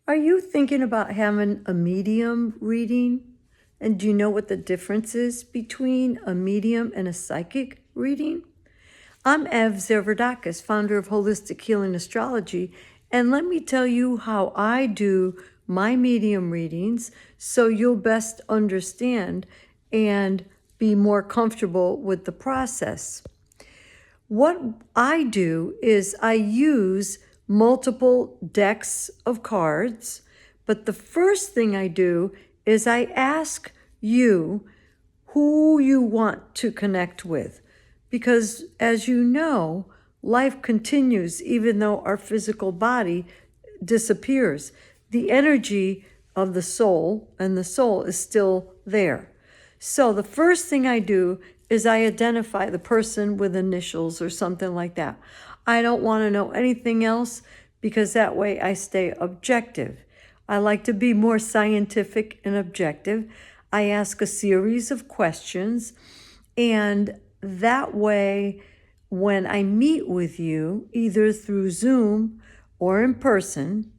Are you thinking about having a medium reading? And do you know what the difference is between a medium and a psychic reading? I'm ZervoudakisFounder, founder of Holistic Healing Astrology, and let me tell you how I do my medium readings so you'll best understand and be more comfortable with the process. What I do is I use multiple decks of cards, but the first thing I do is I ask you who you want to connect with. Because as you know, life continues even though our physical body disappears. The energy of the soul and the soul is still there. So the first thing I do is I identify the person with initials or something like that. I don't want to know anything else because that way I stay objective. I like to be more scientific and objective. I ask a series of questions, and that way, when I meet with you, either through Zoom or in person,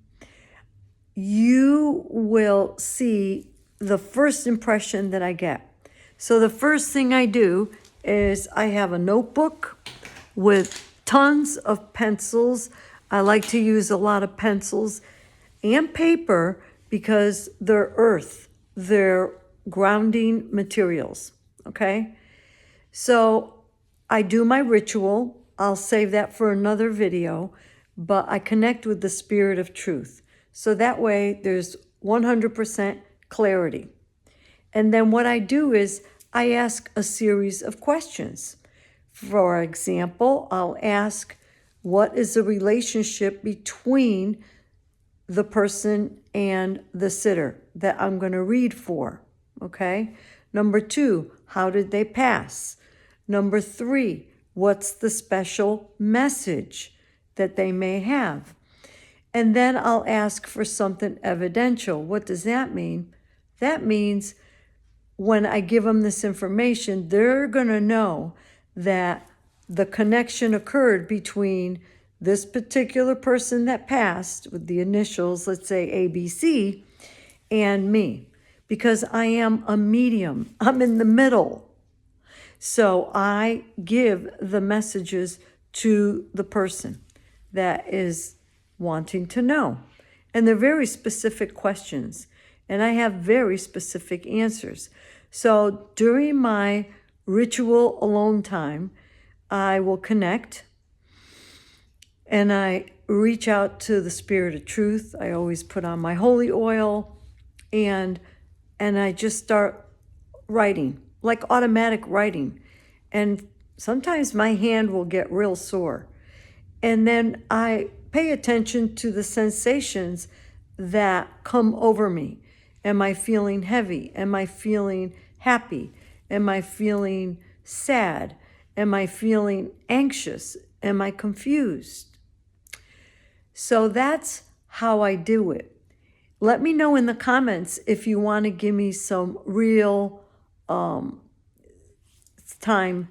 you will see the first impression that I get. So the first thing I do is I have a notebook with tons of pencils. I like to use a lot of pencils and paper because they're earth, they're grounding materials, okay? So I do my ritual. I'll save that for another video, but I connect with the spirit of truth. So that way there's 100% clarity. And then what I do is I ask a series of questions. For example, I'll ask, what is the relationship between the person and the sitter that I'm going to read for? Okay. Number 2, how did they pass? Number 3, what's the special message that they may have? And then I'll ask for something evidential. What does that mean? That means when I give them this information, they're going to know that the connection occurred between this particular person that passed with the initials, let's say ABC, and me, because I am a medium. I'm in the middle. So I give the messages to the person that is wanting to know. And they're very specific questions, and I have very specific answers. So during my ritual alone time, I will connect and I reach out to the spirit of truth. I always put on my holy oil and I just start writing, like automatic writing. And sometimes my hand will get real sore. And then I pay attention to the sensations that come over me. Am I feeling heavy? Am I feeling happy? Am I feeling sad? Am I feeling anxious? Am I confused? So that's how I do it. Let me know in the comments if you want to give me some real time